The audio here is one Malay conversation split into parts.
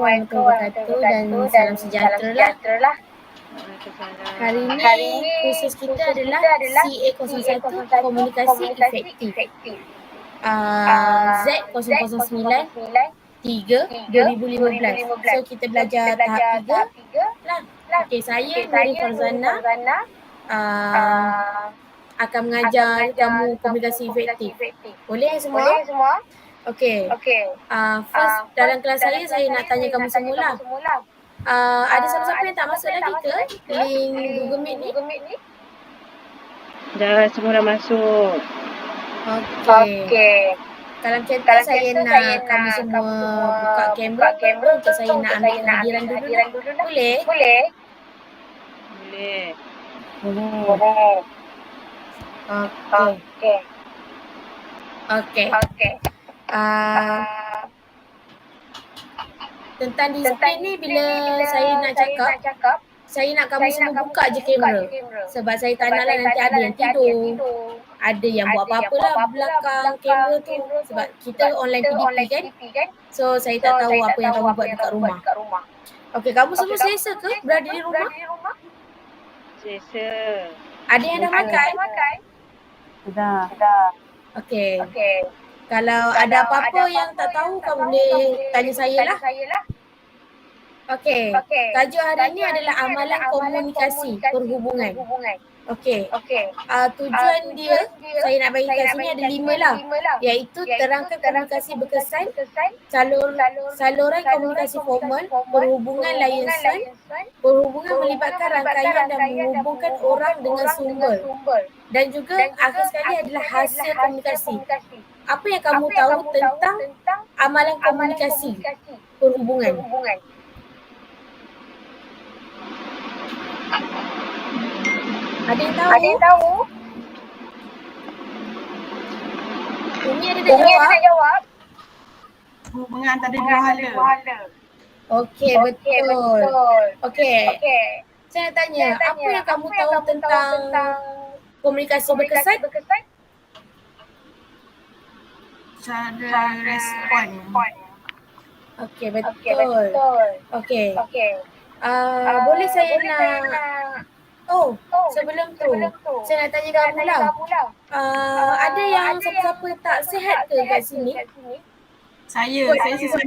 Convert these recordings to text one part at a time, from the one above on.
warahmatullahi wabarakatuh dan salam sejahtera lah. Hari ini khusus kita adalah CA01 Komunikasi Efektif. Z009 3 2015. So kita belajar tahap 3 lah. Okay, saya Nuri Farzana akan mengajar kamu komunikasi efektif. Boleh semua? Okay. First dalam kelas saya nak tanya kamu semula. Ada siapa-siapa yang tak masuk lagi ke link Google Meet ni? Dah, semua dah masuk. Okay. Kalau macam tu saya nak kamu semua buka kamera untuk saya nak ambil kehadiran dulu lah. Boleh? Boleh. Okay. Tentang disiplin ni bila saya nak cakap, saya nak kamu semua buka je kamera. Sebab saya tak naklah nanti ada yang tidur. Ada yang buat apa-apa lah belakang kamera tu. Sebab kita online PDP kan. So saya tak tahu apa yang kamu buat dekat rumah. Okay, kamu semua selesa ke berada di rumah? Selesa. Ada yang dah makan? Sudah. Okay. Kalau ada apa-apa yang tak tahu, kamu boleh tanya saya lah. Okay. Tajuk hari ini adalah amalan komunikasi perhubungan. Okay. Tujuan dia, saya nak bagi kat sini ada 5 lah. Iaitu terangkan komunikasi berkesan, saluran komunikasi formal, perhubungan liaison, perhubungan melibatkan rangkaian dan menghubungkan orang dengan sumber. Dan juga akhir sekali adalah hasil komunikasi. Apa yang kamu tahu tentang amalan komunikasi perhubungan? Ada yang tahu? Umi ada nak jawab? Hubungan antara dua hala. Okey, betul. Okey. Saya nak tanya, apa yang kamu tahu tentang komunikasi berkesan? Cara respon. Okey, betul. Okey. Boleh saya nak sebelum tu saya nak tanya kamu lah. Ada yang siapa-siapa tak sihat ke kat sini? Saya sihat.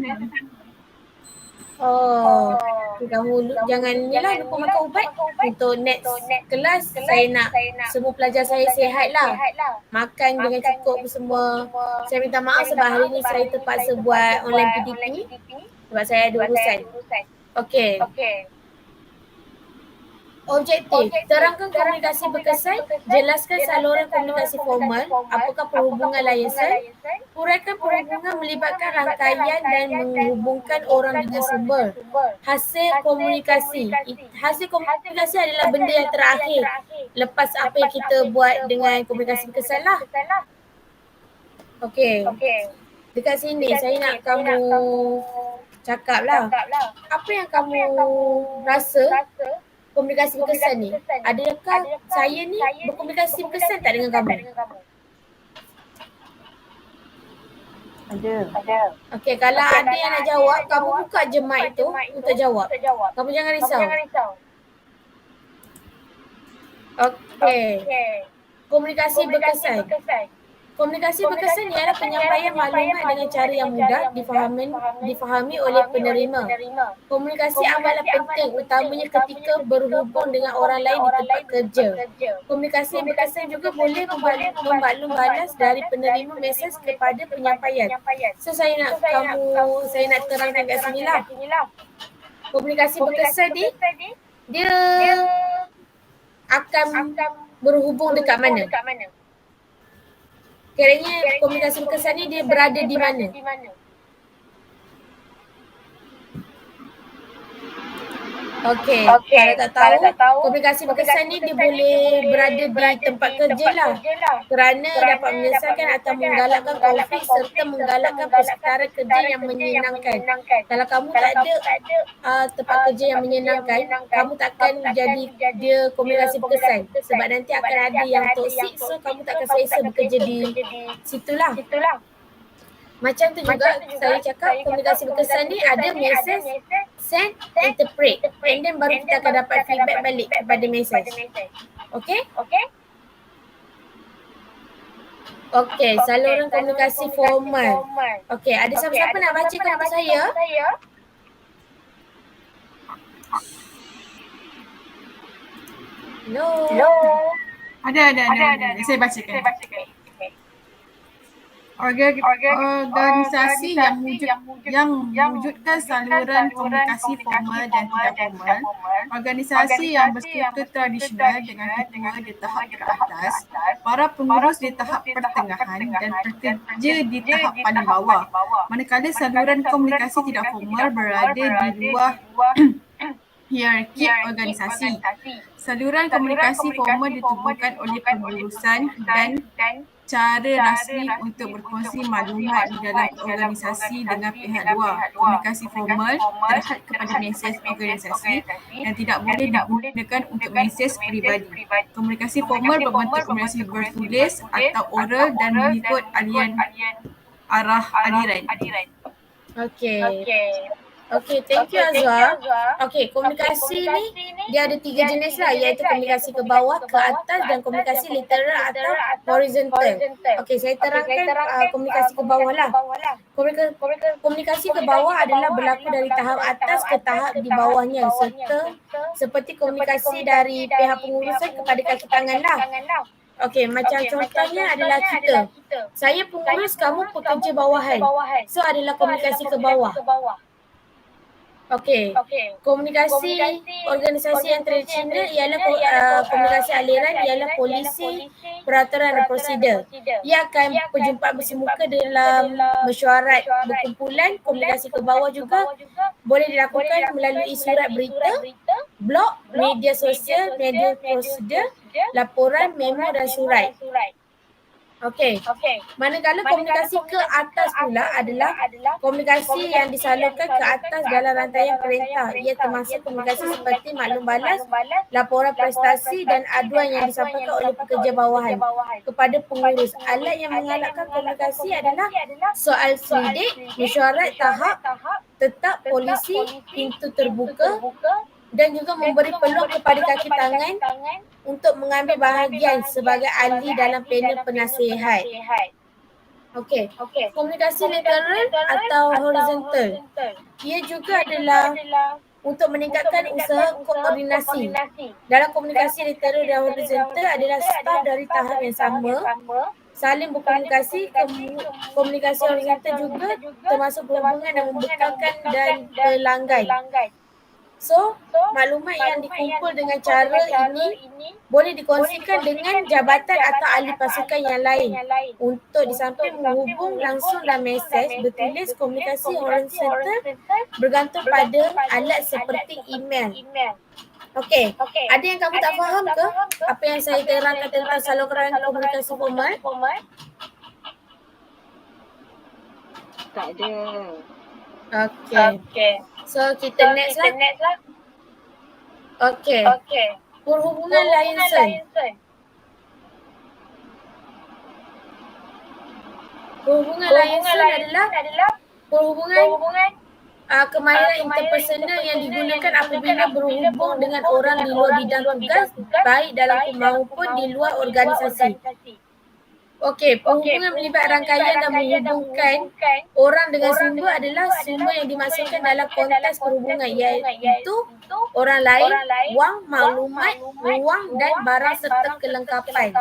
Kamu jangan lupa makan ubat. Untuk next kelas saya nak semua pelajar saya sihat lah. Makan dengan cukup semua. Saya minta maaf sebab hari ni saya terpaksa buat online PDP sebab saya ada urusan. Okey. Objektif, terangkan komunikasi berkesan, jelaskan saluran komunikasi formal, apakah perhubungan liaison, uraikan perhubungan melibatkan rangkaian dan menghubungkan orang dengan sumber. Hasil komunikasi adalah benda yang terakhir lepas apa yang kita buat dengan komunikasi berkesan lah. Okey. Dekat sini saya nak kamu cakap lah. Apa yang kamu rasa komunikasi berkesan ni? Adakah saya ni berkomunikasi berkesan tak dengan kamu? Ada. Okey, kalau ada yang nak jawab, kamu buka je mic tu untuk jawab. Kamu jangan risau. Okey. Komunikasi berkesan. Komunikasi berkesan ialah penyampaian maklumat dengan cara yang mudah difahami oleh penerima. Komunikasi amalan penting utamanya ketika berhubung dengan orang lain di tempat kerja. Komunikasi berkesan juga boleh membaklum balas dari penerima mesej kepada penyampaian. So saya nak terangkan kat sini lah. Komunikasi berkesan ni dia akan berhubung dekat mana? Kiranya komunikasi berkesan ni dia berada di mana? Okey, kalau tak tahu, komunikasi berkesan ni dia boleh berada di tempat kerja lah. Kerana dapat menyelesaikan atau menggalakkan konflik serta menggalakkan persekitaran kerja yang menyenangkan. Kalau kamu tak ada tempat kerja yang menyenangkan, kamu takkan jadi dia komunikasi berkesan. Sebab nanti akan ada yang toksik, so kamu takkan selesa bekerja di situlah. Macam tu juga saya cakap komunikasi berkesan ni ada message, send, interpret. And then baru kita akan dapat feedback balik kepada message. Okay? Okay, saluran komunikasi formal. Okay, ada siapa-siapa nak bacakan untuk saya? No. Ada. Saya bacakan. Organisasi yang mewujudkan saluran komunikasi formal dan tidak formal, organisasi yang berstruktur tradisional dengan ketua di tahap teratas, para pengurus di tahap pertengahan dan pekerja di tahap paling bawah. Manakala saluran komunikasi tidak formal berada di luar hierarki organisasi. Saluran komunikasi formal ditubuhkan oleh pengurusan dan cara rasmi untuk berkongsi maklumat di dalam organisasi dengan pihak luar. Komunikasi formal terhad kepada mesej organisasi yang tidak boleh digunakan untuk mesej peribadi. Komunikasi formal berbentuk komunikasi bertulis atau oral dan mengikut arah aliran. Okay, thank you Azwa. Okay, komunikasi ni dia ada 3 jenis lah, iaitu komunikasi ke bawah, ke atas dan komunikasi literal atau horizontal. Okay, saya terangkan komunikasi ke bawah lah. Komunikasi ke bawah adalah berlaku dari tahap atas ke tahap di bawahnya, serta seperti komunikasi dari pihak pengurusan kepada kaki tangan lah. Okay, macam contohnya adalah kita. Saya pengurus, kamu pekerja bawahan. So adalah komunikasi ke bawah. Okay, komunikasi organisasi yang tradisional ialah komunikasi aliran, ialah polisi, peraturan dan prosedur. Ia akan perjumpaan bersemuka dalam mesyuarat berkumpulan. Komunikasi ke bawah juga boleh dilakukan melalui surat berita, blog, media sosial, media prosedur, laporan, memo dan surat. Okay. Manakala komunikasi ke atas pula adalah komunikasi yang disalurkan ke atas dalam rantaian perintah. Ia termasuk komunikasi seperti maklum balas, laporan prestasi dan aduan yang disampaikan oleh pekerja bawahan kepada pengurus. Alat yang menggalakkan komunikasi adalah soal selidik, mesyuarat tahap, tetap polisi, pintu terbuka dan juga memberi peluang kepada kaki tangan untuk mengambil bahagian sebagai ahli dalam panel penasihat. Okey. Komunikasi literal atau horizontal. Ia juga adalah untuk meningkatkan usaha koordinasi. Dalam komunikasi literal dan horizontal adalah staf dari tahap yang sama saling berkomunikasi. Komunikasi horizontal juga termasuk berhubungan dan membekalkan dan pelanggan. So, maklumat yang dikumpul dengan cara ini boleh dikongsikan dengan jabatan atau ahli pasukan yang lain untuk di samping menghubung langsung dan mesej bertulis. Komunikasi horizontal bergantung pada alat seperti email. Okey, ada yang kamu tak faham ke apa yang saya terangkan tentang saluran komunikasi formal? Tak ada. Okey. So kita next lah. Okey. Perhubungan liaison. Perhubungan liaison adalah perhubungan kemahiran interpersonal yang digunakan apabila berhubung dengan orang di luar bidang tugas, baik dalam maupun di luar organisasi. Okey, perhubungan melibat rangkaian dan menghubungkan orang dengan sumber adalah sumber yang dimasukkan dalam konteks perhubungan, iaitu orang lain, wang, maklumat, ruang dan barang serta kelengkapan.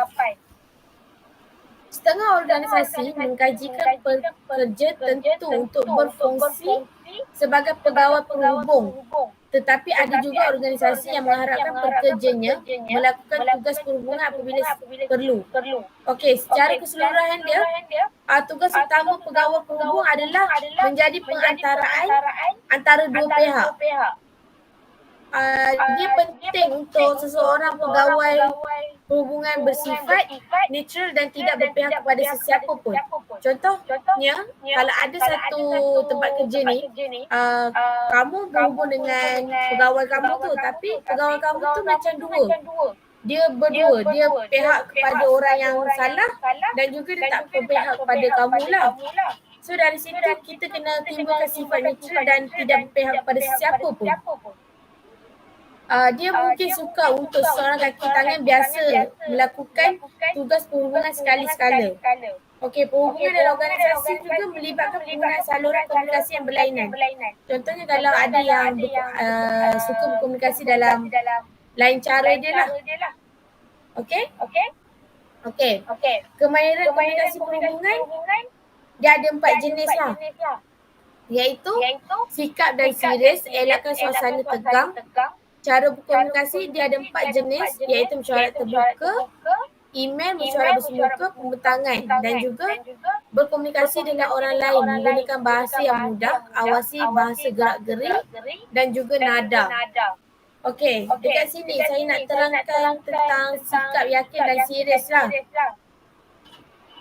Setengah organisasi mengkajikan pekerja tentu untuk berfungsi sebagai pegawai penghubung. Tetapi ada juga organisasi yang mengharapkan pekerjanya melakukan tugas perhubungan apabila perlu. Okey, secara keseluruhan dia, tugas utama pegawai penghubung adalah menjadi pengantaraan antara dua pihak. Dia penting untuk seseorang pegawai perhubungan bersifat netral dan tidak berpihak kepada sesiapa pun. Contohnya, kalau ada satu tempat kerja ni, kamu berhubung dengan pegawai kamu tu, tapi pegawai kamu tu macam dua. Dia berdua, dia pihak kepada orang yang salah dan juga dia tak berpihak kepada kamu lah. So dari situ kita kena timbulkan sifat neutral dan tidak berpihak pada siapa pun. Dia mungkin suka untuk seorang kaki tangan biasa melakukan tugas perhubungan sekali-sekala. Okey, perhubungan dalam organisasi juga melibatkan penggunaan saluran komunikasi yang berlainan. Contohnya kalau ada yang suka berkomunikasi dalam lain cara dia lah. Okey? Okey. Kemahiran komunikasi perhubungan dia ada 4 jenis lah. Iaitu sikap dan serius, elakkan suasana tegang. Cara berkomunikasi dia ada 4 jenis iaitu mesyuarat terbuka, email, mesyuarat bersemuka, pembentangan dan juga berkomunikasi dengan orang lain menggunakan bahasa yang mudah, awasi bahasa gerak-geri dan juga nada. Okey, dekat sini saya nak terangkan tentang sikap yakin dan serius lah.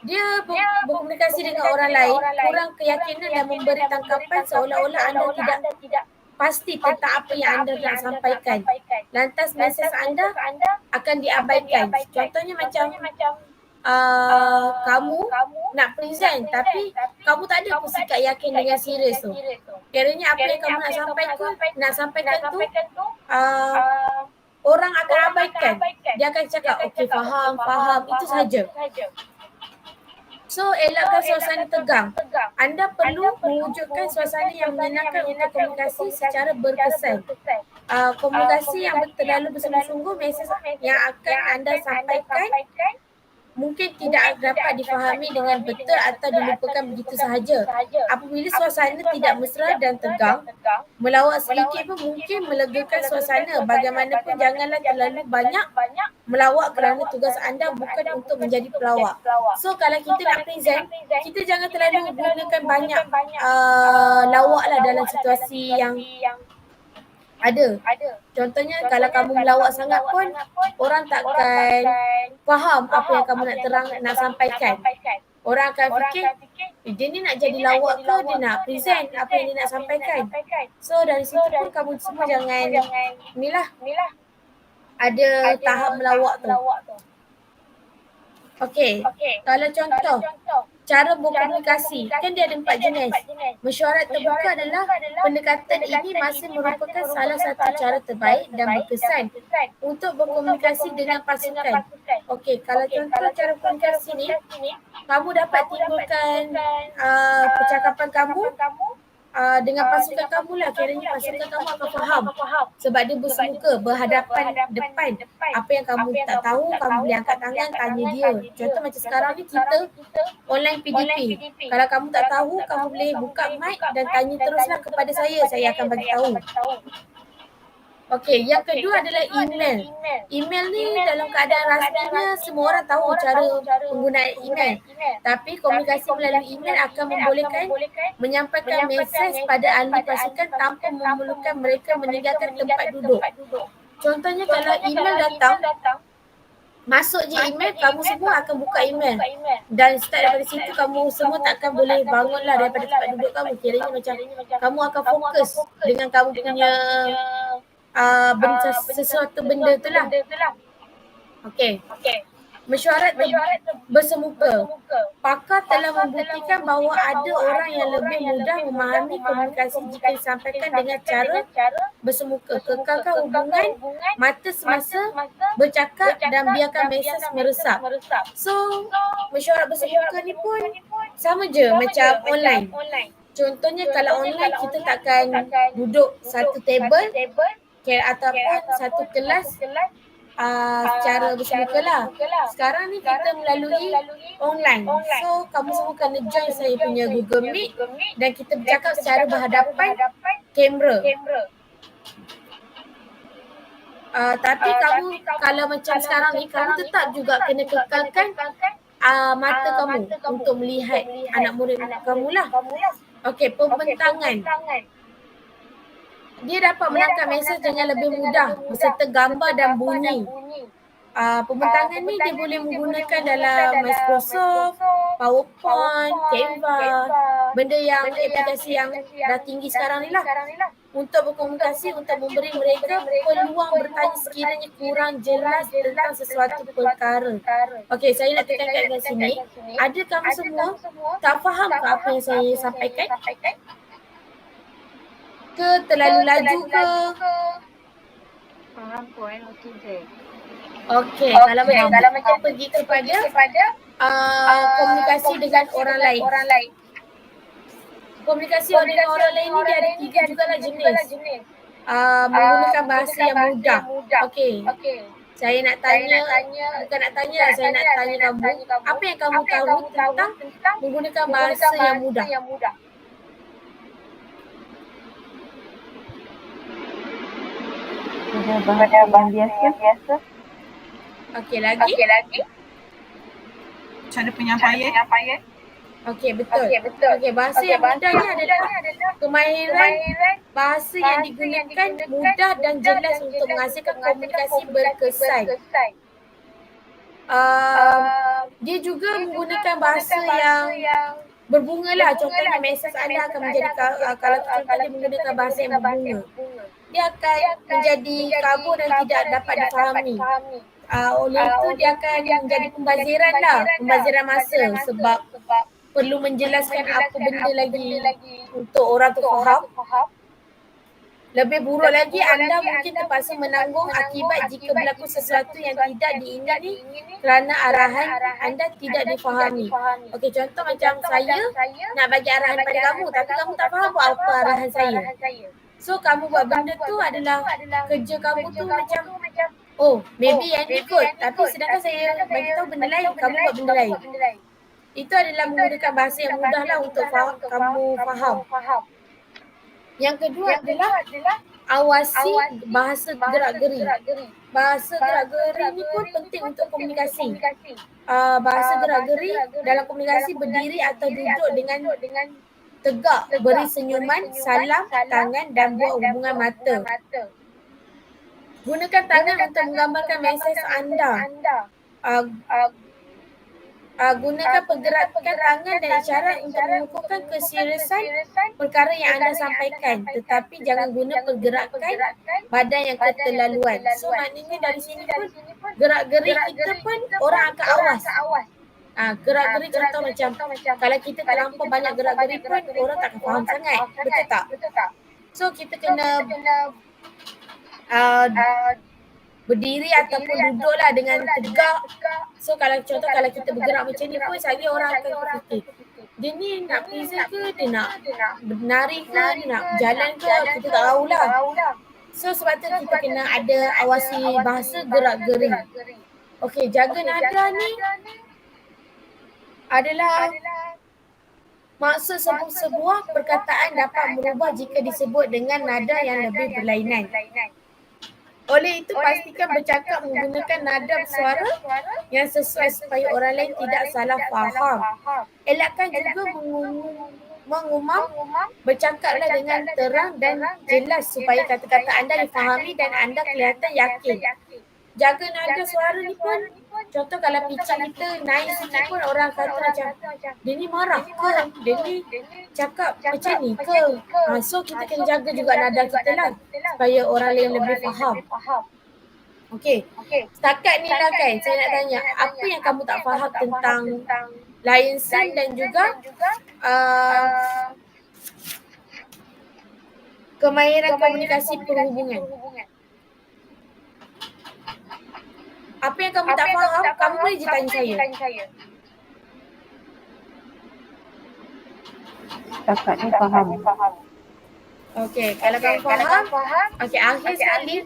Dia berkomunikasi dengan orang lain, kurang keyakinan dan memberi tangkapan seolah-olah anda tidak pasti tentang apa yang anda nak sampaikan. Lantas mesej anda akan diabaikan. Contohnya macam kamu nak present tapi kamu tak ada pun sikap yakin dengan serius tu. Kiranya apa yang kamu nak sampaikan tu orang akan abaikan. Dia akan cakap okey faham, itu saja. So, elakkan suasana tegang. Anda perlu mewujudkan suasana yang menyenangkan untuk komunikasi secara berkesan. Komunikasi yang terlalu bersungguh-sungguh, mesej yang akan anda sampaikan mungkin tidak dapat difahami dengan betul atau dilupakan begitu sahaja. Apabila suasana tidak mesra dan tegang, melawak sedikit pun mungkin melegakan suasana. Bagaimanapun janganlah terlalu banyak melawak kerana tugas anda bukan untuk menjadi pelawak. So kalau kita nak present, kita jangan terlalu gunakan banyak lawak lah dalam situasi yang ada. Contohnya kalau kamu melawak sangat pun orang takkan faham apa yang kamu nak sampaikan. Orang akan fikir dia ni nak jadi lawak ke dia nak present apa yang dia nak sampaikan. So dari situ pun kamu semua jangan inilah ada tahap melawak tu. Okey, kalau contoh cara berkomunikasi, kan dia ada 4 jenis. Mesyuarat terbuka adalah pendekatan ini masih merupakan salah satu cara terbaik dan berkesan untuk berkomunikasi dengan pasukan. Okey, kalau contoh cara berkomunikasi ni, kamu dapat timbulkan percakapan kamu dengan pasukan kamu lah. Kiranya pasukan kamu akan faham sebab dia bersemuka, berhadapan depan. Apa yang kamu tak tahu, kamu boleh angkat tangan tanya dia. Contoh macam sekarang ni kita online PDP. Kalau kamu tak tahu, kamu boleh buka mic dan tanya teruslah kepada saya akan bagi tahu. Okey, yang kedua adalah email. Email ni dalam keadaan rasminya semua orang tahu cara penggunaan email. Tapi komunikasi melalui email akan membolehkan menyampaikan mesej pada ahli pasukan tanpa memerlukan mereka meninggalkan tempat duduk. Contohnya kalau email datang, masuk je email, kamu semua akan buka email. Dan start daripada situ kamu semua takkan boleh bangunlah daripada tempat duduk kamu. Kiranya macam kamu akan fokus dengan kamu punya sesuatu benda tu lah. Okey. Mesyuarat bersemuka. Pakar telah membuktikan bahawa ada orang yang lebih mudah memahami komunikasi jika disampaikan dengan cara bersemuka. Kekalkan hubungan mata semasa bercakap dan biarkan mesej meresap. So, mesyuarat bersemuka ni pun sama je macam online. Contohnya kalau online kita takkan duduk satu table ataupun satu kelas secara bersemuka lah. Sekarang ni kita melalui online. So kamu semua kena join saya punya Google Meet dan kita bercakap secara berhadapan kamera. Tapi kamu kalau macam sekarang ni kamu tetap juga kena kekalkan mata kamu untuk melihat anak murid kamu lah. Okey, pembentangan. Dia dapat menangkap mesej dengan lebih mudah beserta gambar dan bunyi. Pembentangan ni dia boleh menggunakan dalam Microsoft, PowerPoint, Canva, benda yang aplikasi yang dah tinggi sekarang ni lah. untuk berkomunikasi untuk memberi mereka peluang bertanya sekiranya kurang jelas tentang sesuatu perkara. Okey, saya nak tekankan kat sini, ada kamu semua tak faham ke apa yang saya sampaikan? Ke terlalu laju ke? Faham puan, okey je. Okey, kalau macam tu kita pergi kepada komunikasi dengan orang lain. Komunikasi dengan orang lain ni dia ada 3 jugalah jenis. Menggunakan bahasa yang mudah. Okey. Saya nak tanya, bukan nak tanya lah, saya nak tanya kamu, apa yang kamu tahu tentang menggunakan bahasa yang mudah? Bahasa yang biasa. Okey, lagi? Cara penyampaian. Okey, betul. Okey, bahasa yang mudah ni adalah kemahiran bahasa yang digunakan mudah dan jelas untuk menghasilkan komunikasi berkesan. Dia juga menggunakan bahasa yang berbunga lah. Contohnya mesej anda akan menjadi, kalau contohnya menggunakan bahasa yang berbunga, dia akan menjadi kabur dan tidak dapat difahami. Oleh itu dia akan menjadi pembaziran lah, pembaziran masa sebab perlu menjelaskan apa benda lagi untuk orang tu faham. Lebih buruk lagi, anda mungkin terpaksa menanggung akibat jika berlaku sesuatu yang tidak diingat ni kerana arahan anda tidak difahami. Okey, contoh macam saya nak bagi arahan pada kamu tapi kamu tak faham apa arahan saya. So kamu buat benda tu adalah kerja kamu tu macam, oh maybe yang ni kot, tapi sedangkan saya bagi tahu benda lain, kamu buat benda lain. Itu adalah menggunakan bahasa yang mudah lah untuk kamu faham. Yang kedua adalah awasi bahasa gerak-geri. Bahasa gerak-geri ni pun penting untuk komunikasi. Bahasa gerak-geri dalam komunikasi berdiri atau duduk dengan tegak, beri senyuman, salam, tangan dan buat hubungan mata. Gunakan tangan untuk menggambarkan mesej anda. Gunakan pergerakan tangan dan isyarat untuk mengukuhkan keseriusan perkara yang anda sampaikan, tetapi jangan guna pergerakan badan yang keterlaluan. So maknanya dari sini pun gerak-geri kita pun orang akan awas. Gerak-geri contoh macam kalau kita terlampau banyak gerak-geri pun orang tak akan faham sangat. Betul tak? So kita kena berdiri ataupun duduklah dengan tegak. So kalau contoh kalau kita bergerak macam ni pun sekali orang akan berfikir, dia ni nak pizza ke, dia nak menari ke, dia nak jalan ke, kita tak tahulah. So sebab tu kita kena ada awasi bahasa gerak-geri. Okey, jaga nada ni adalah maksud sebuah perkataan dapat berubah jika disebut dengan nada yang lebih berlainan. Oleh itu, pastikan bercakap menggunakan nada suara yang sesuai supaya orang lain tidak salah faham. Elakkan juga mengumam, bercakaplah dengan terang dan jelas supaya kata-kata anda difahami dan anda kelihatan yakin. Jaga nada suara ni pun, contoh kalau pitch kita naik sikit pun orang kata macam, dia ni marah ke, dia ni cakap macam ni ke. So kita kena jaga juga nada kita lah supaya orang lain lebih faham. Okey, setakat ni lah kan saya nak tanya, apa yang kamu tak faham tentang Lion Scene dan juga kemahiran komunikasi perhubungan? Apa yang kamu tak faham, kamu boleh je tanya saya. Setakat ni faham. Okey, kalau kamu faham, okey, akhir sekali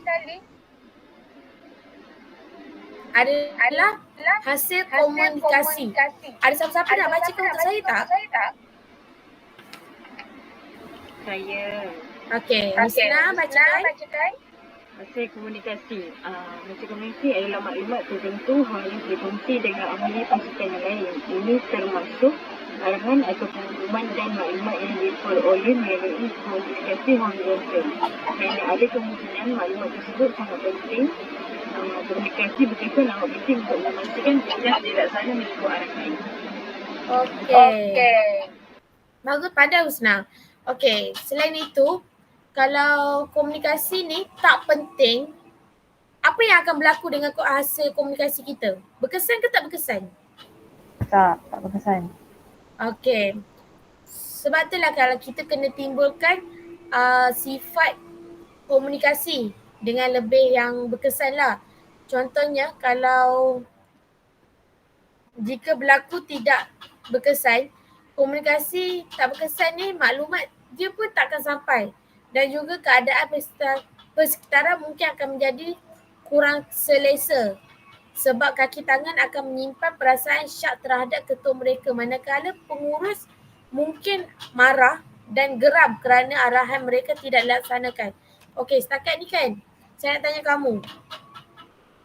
adalah hasil komunikasi. Ada siapa-siapa nak baca ke untuk saya tak? Saya. Okey, Husna bacakan. Hasil komunikasi. Hasil komunikasi adalah maklumat tertentu yang berkongsi dengan ahli pasukan yang lain. Ini termasuk arahan atau pengumuman dan maklumat yang diperoleh oleh melalui komunikasi horizontal. Kerana ada kemungkinan maklumat tersebut sangat penting. Komunikasi berkesan amat penting untuk memastikan kerja dilaksana mengikut arahan. Okey. Bagus, pandai Husna. Okey, selain itu, kalau komunikasi ni tak penting, apa yang akan berlaku dengan hasil komunikasi kita? Berkesan ke tak berkesan? Tak berkesan. Okey. Sebab itulah kalau kita kena timbulkan sifat komunikasi dengan lebih yang berkesan lah. Contohnya kalau jika berlaku tidak berkesan, komunikasi tak berkesan ni maklumat dia pun takkan sampai. Dan juga keadaan persekitaran mungkin akan menjadi kurang selesa. Sebab kaki tangan akan menyimpan perasaan syak terhadap ketua mereka, manakala pengurus mungkin marah dan geram kerana arahan mereka tidak dilaksanakan. Okey, setakat ni kan saya nak tanya kamu.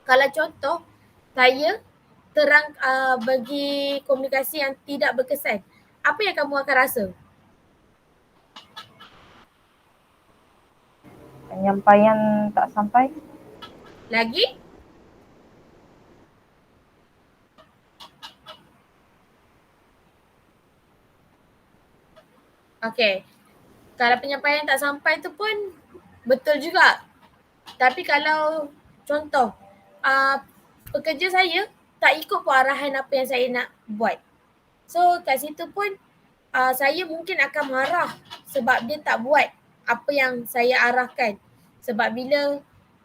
Kalau contoh saya terang bagi komunikasi yang tidak berkesan, apa yang kamu akan rasa? Penyampaian tak sampai. Lagi? Okey. Kalau penyampaian tak sampai tu pun betul juga. Tapi kalau contoh pekerja saya tak ikut pun arahan apa yang saya nak buat. So kat situ pun saya mungkin akan marah sebab dia tak buat apa yang saya arahkan. Sebab bila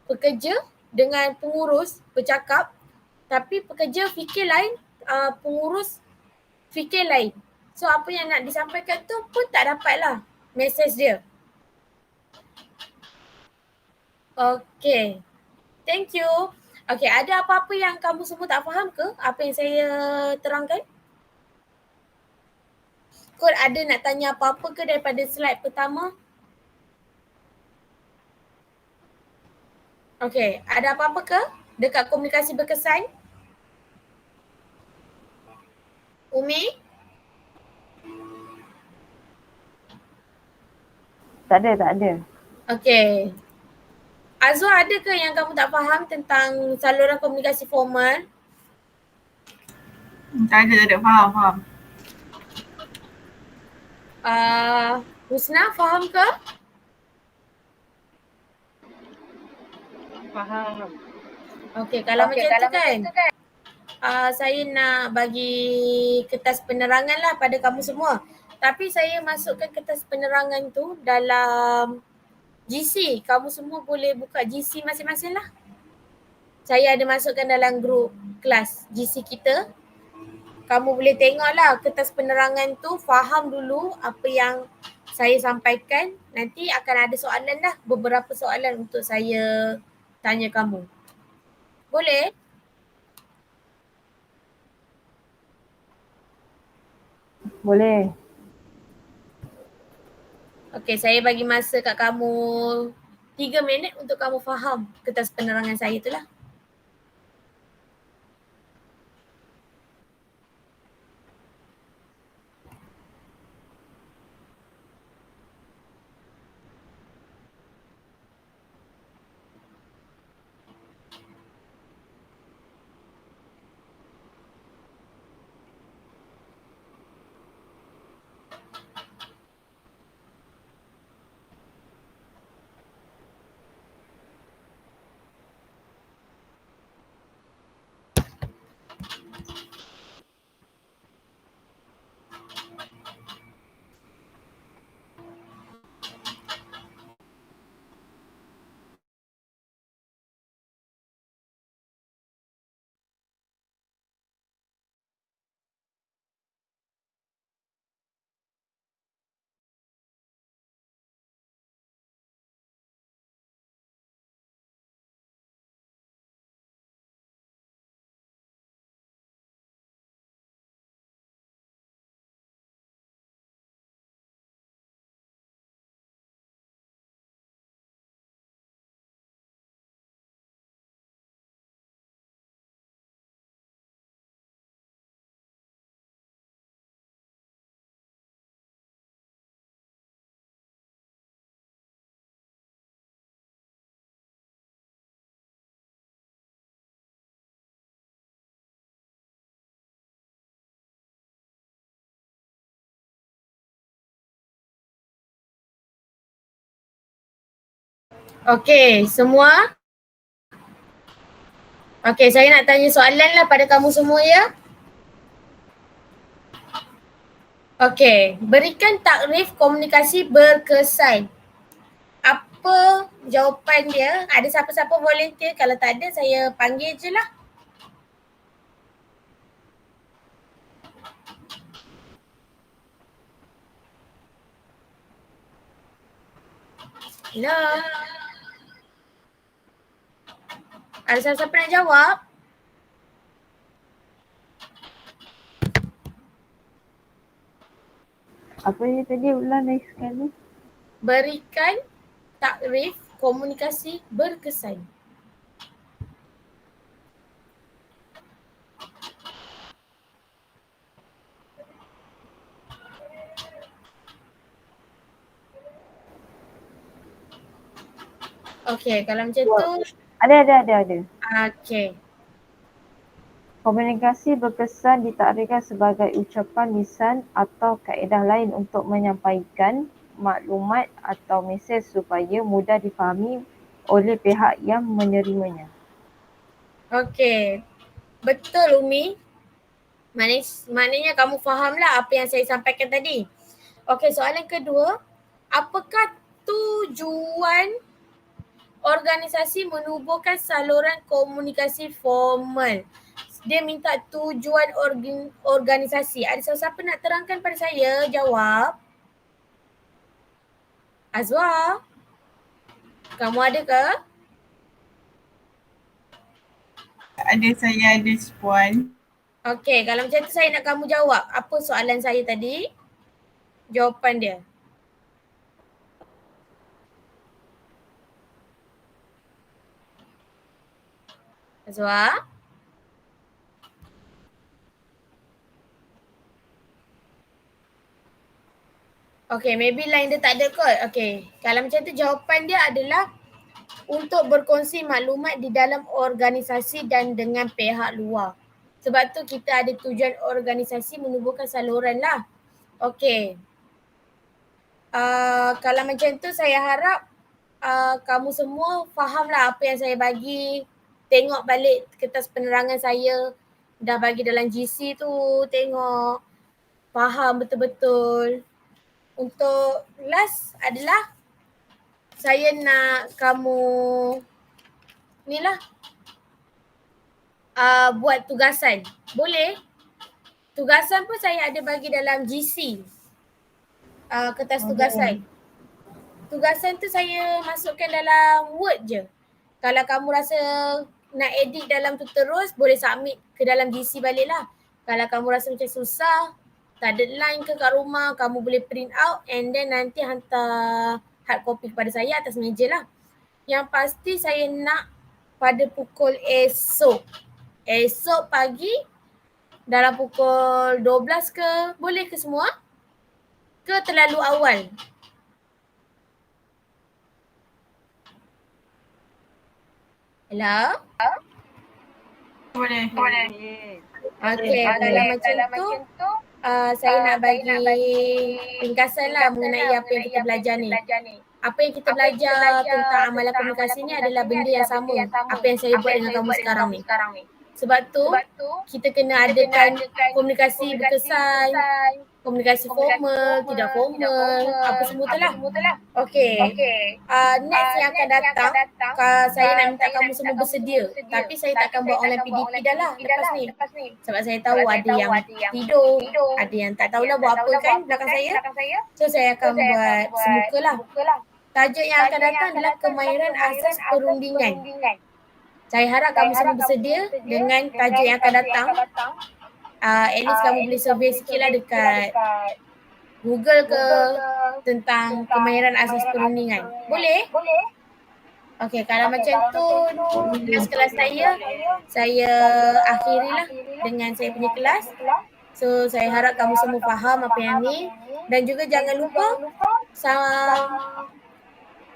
pekerja dengan pengurus bercakap, tapi pekerja fikir lain, pengurus fikir lain. So apa yang nak disampaikan tu pun tak dapatlah mesej dia. Okay. Thank you. Okay, ada apa-apa yang kamu semua tak faham ke? Apa yang saya terangkan? Kau ada nak tanya apa-apa ke daripada slide pertama? Okay, ada apa-apa ke dekat komunikasi berkesan? Umi? Tak ada. Okay. Azwa, ada ke yang kamu tak faham tentang saluran komunikasi formal? Tak ada. Faham. Husna, faham ke? Faham. Okay, kalau macam tu kan, saya nak bagi kertas penerangan lah pada kamu semua. Tapi saya masukkan kertas penerangan tu dalam GC. Kamu semua boleh buka GC masing-masing lah. Saya ada masukkan dalam grup kelas GC kita. Kamu boleh tengok lah kertas penerangan tu, faham dulu apa yang saya sampaikan. Nanti akan ada soalan lah, beberapa soalan untuk saya tanya kamu. Boleh? Boleh. Okey, saya bagi masa kat kamu 3 minit untuk kamu faham kertas penerangan saya tu lah. Okey, semua? Okey, saya nak tanya soalan lah pada kamu semua ya. Okey, berikan takrif komunikasi berkesan. Apa jawapan dia? Ada siapa-siapa volunteer? Kalau tak ada, saya panggil je lah. Hello? Ada siapa-siapa nak jawab? Apa dia tadi ulang lagi sekali? Berikan takrif komunikasi berkesan. Okey, kalau macam tu, Ada. okey. Komunikasi berkesan ditakrifkan sebagai ucapan lisan atau kaedah lain untuk menyampaikan maklumat atau mesej supaya mudah difahami oleh pihak yang menerimanya. Okey. Betul Umi. Maknanya kamu fahamlah apa yang saya sampaikan tadi. Okey, soalan kedua. Apakah tujuan organisasi menubuhkan saluran komunikasi formal? Dia minta tujuan organisasi. Ada siapa nak terangkan pada saya? Jawab. Azwa, kamu ada ke? Ada, saya ada Puan. Okey, kalau macam tu saya nak kamu jawab. Apa soalan saya tadi? Jawapan dia. Azwa? Okay, maybe line dia tak ada kot. Okay, kalau macam tu jawapan dia adalah untuk berkongsi maklumat di dalam organisasi dan dengan pihak luar. Sebab tu kita ada tujuan organisasi menubuhkan saluran lah. Okay. Kalau macam tu saya harap kamu semua faham lah apa yang saya bagi. Tengok balik kertas penerangan saya. Dah bagi dalam GC tu. Tengok. Faham betul-betul. Untuk last adalah saya nak kamu ni lah buat tugasan. Boleh? Tugasan pun saya ada bagi dalam GC. Kertas tugasan. Tugasan tu saya masukkan dalam Word je. Kalau kamu rasa nak edit dalam tu terus, boleh submit ke dalam GC balik lah. Kalau kamu rasa macam susah, tak ada line ke kat rumah, kamu boleh print out and then nanti hantar hard copy kepada saya atas meja lah. Yang pasti saya nak pada pukul esok. Esok pagi dalam pukul 12 ke, boleh ke semua? Ke terlalu awal? Hello? Boleh. Okay, kalau macam tu saya nak bagi ringkasan lah mengenai apa yang kita belajar ni. Apa yang kita belajar tentang amalan komunikasi ni adalah benda yang sama apa yang saya buat dengan kamu sekarang ni. Sebab tu kita kena adakan komunikasi berkesan, komunikasi formal, tidak formal, apa semua tu lah. Okay. Next yang akan datang, saya nak minta kamu semua bersedia. Tapi saya tak akan buat online PDP dah lah lepas ni. Sebab saya tahu ada yang tidur, ada yang tak tahulah buat apa kan belakang saya. So saya akan buat semuka lah. Tajuk yang akan datang adalah kemahiran asas perundingan. Saya harap kamu semua bersedia dengan tajuk yang akan datang. At least kamu boleh survey sikit lah dekat Google ke tentang kemahiran asas perundingan. Boleh? Okey, kalau macam tu kelas saya akhirilah dengan saya punya kelas. So saya harap kamu semua faham apa yang ni dan juga jangan lupa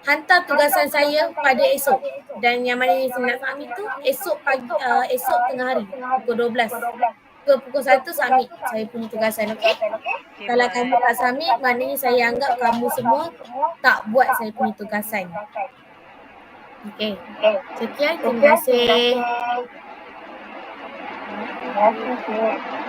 hantar tugasan saya pada esok. Dan yang mana yang saya nak submit tu esok pagi, esok tengah hari pukul 12 ke pukul 1 submit saya punya tugasan, okey? Kalau kamu tak submit, maknanya saya anggap kamu semua tak buat saya punya tugasan. Okey. Sekian, terima kasih. Terima kasih.